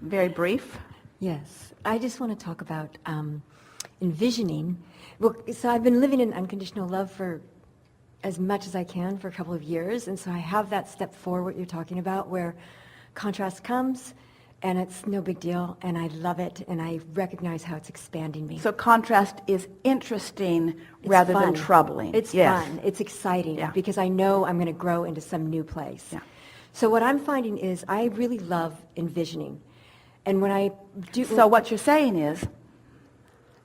very brief. Yes, I just want to talk about envisioning. Well, so I've been living in unconditional love for as much as I can for a couple of years, and so I have that step forward, what you're talking about, where contrast comes, and it's no big deal, and I love it, and I recognize how it's expanding me. So contrast is interesting rather than troubling. It's fun. It's exciting because I know I'm going to grow into some new place. Yeah. So what I'm finding is I really love envisioning. And when I do... So what you're saying is,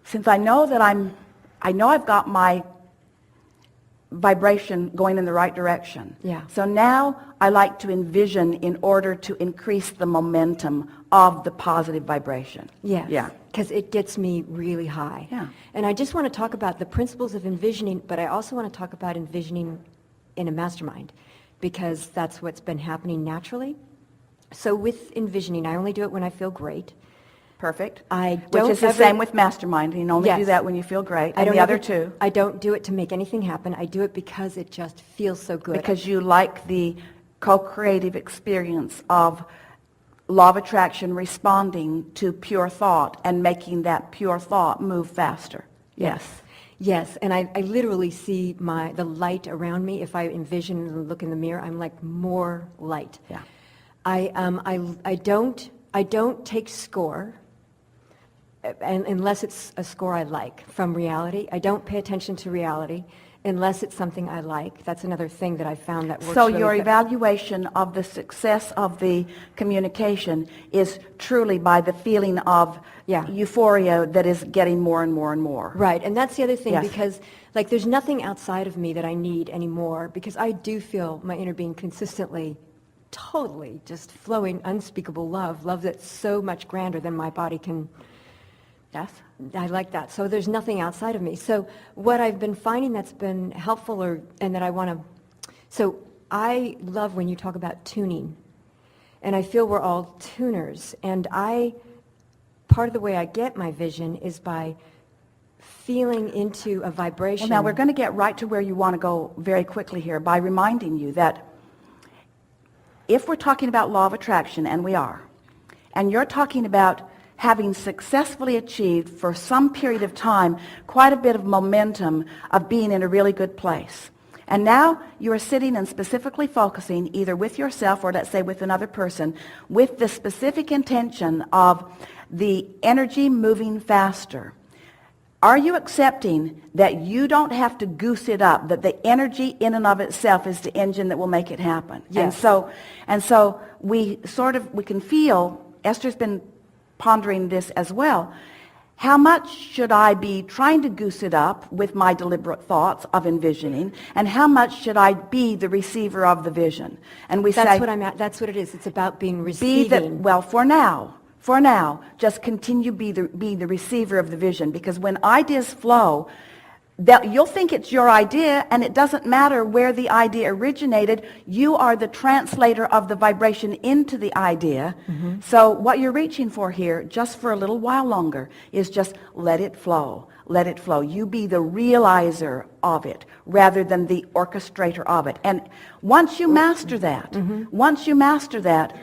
since I know that I've got my vibration going in the right direction. Yeah. So now I like to envision in order to increase the momentum of the positive vibration. Yes. Yeah. Because it gets me really high. Yeah. And I just want to talk about the principles of envisioning, but I also want to talk about envisioning in a mastermind, because that's what's been happening naturally. So with envisioning, I only do it when I feel great. Perfect. Which is the same with mastermind. You only do that when you feel great. And the other two. I don't do it to make anything happen. I do it because it just feels so good. Because you like the co-creative experience of law of attraction responding to pure thought and making that pure thought move faster. Yes. Yes, and I literally see the light around me. If I envision and look in the mirror, I'm like more light. Yeah. I don't take score, and unless it's a score I like from reality. I don't pay attention to reality unless it's something I like. That's another thing that I found that works. So really your evaluation of the success of the communication is truly by the feeling of euphoria that is getting more and more and more. Right, and that's the other thing, Yes. because like there's nothing outside of me that I need anymore, because I do feel my inner being consistently, totally just flowing unspeakable love that's so much grander than my body can. Yes. I like that. So there's nothing outside of me. So what I've been finding that's been helpful, and that I want to, so I love when you talk about tuning, and I feel we're all tuners, and part of the way I get my vision is by feeling into a vibration. Well, now we're going to get right to where you want to go very quickly here by reminding you that if we're talking about law of attraction, and we are, and you're talking about having successfully achieved for some period of time quite a bit of momentum of being in a really good place. And now you are sitting and specifically focusing either with yourself or let's say with another person with the specific intention of the energy moving faster. Are you accepting that you don't have to goose it up, that the energy in and of itself is the engine that will make it happen? Yes. And so we can feel, Esther's been pondering this as well, how much should I be trying to goose it up with my deliberate thoughts of envisioning, and how much should I be the receiver of the vision? And that's what I'm at. That's what it is. It's about being receiving. For now, just continue be the receiver of the vision, because when ideas flow, that you'll think it's your idea, and it doesn't matter where the idea originated. You are the translator of the vibration into the idea. Mm-hmm. So what you're reaching for here, just for a little while longer, is just let it flow. Let it flow. You be the realizer of it rather than the orchestrator of it. And once you master that,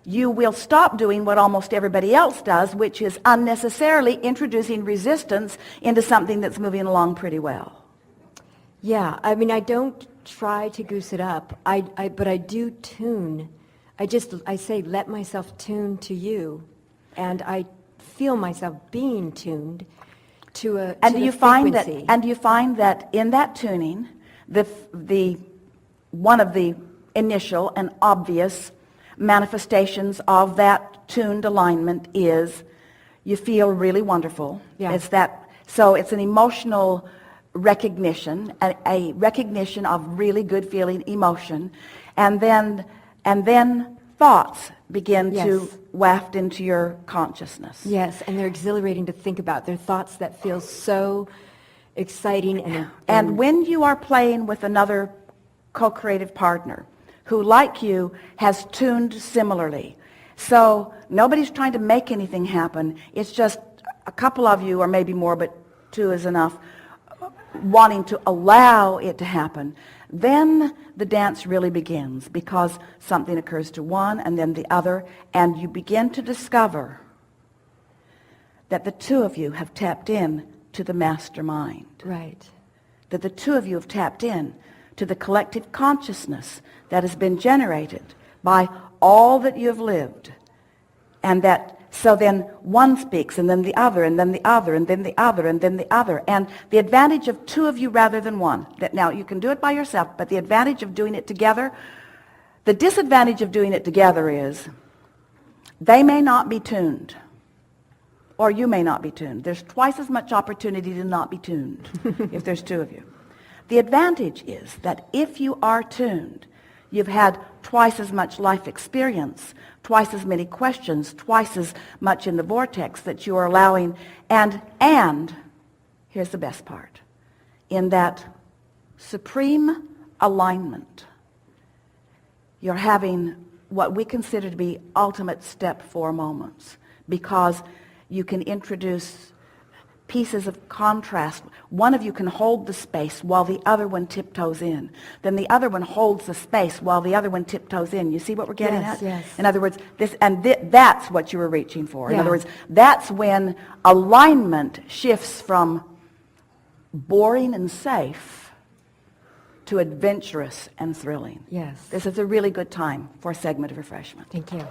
you will stop doing what almost everybody else does, which is unnecessarily introducing resistance into something that's moving along pretty well. Yeah, I mean, I don't try to goose it up, but I do tune. I say, let myself tune to you, and I feel myself being tuned to a frequency. And do you find that in that tuning, the one of the initial and obvious manifestations of that tuned alignment is you feel really wonderful. Yeah. So it's an emotional recognition, a recognition of really good feeling emotion, and then thoughts begin to waft into your consciousness. Yes, and they're exhilarating to think about. They're thoughts that feel so exciting. And when you are playing with another co-creative partner who, like you, has tuned similarly. So nobody's trying to make anything happen. It's just a couple of you, or maybe more, but two is enough, wanting to allow it to happen, then the dance really begins, because something occurs to one and then the other, and you begin to discover that the two of you have tapped in to the mastermind. Right. That the two of you have tapped in to the collective consciousness that has been generated by all that you have lived. And that, so then one speaks, and then the other, and then the other, and then the other, and then the other. And the advantage of two of you rather than one, that now you can do it by yourself, but the advantage of doing it together, the disadvantage of doing it together is they may not be tuned, or you may not be tuned. There's twice as much opportunity to not be tuned if there's two of you. The advantage is that if you are tuned, you've had twice as much life experience, twice as many questions, twice as much in the vortex that you are allowing. And here's the best part. In that supreme alignment, you're having what we consider to be ultimate step 4 moments, because you can introduce pieces of contrast. One of you can hold the space while the other one tiptoes in. Then the other one holds the space while the other one tiptoes in. You see what we're getting at? Yes. In other words, that's what you were reaching for. In Yeah. other words, that's when alignment shifts from boring and safe to adventurous and thrilling. Yes. This is a really good time for a segment of refreshment. Thank you.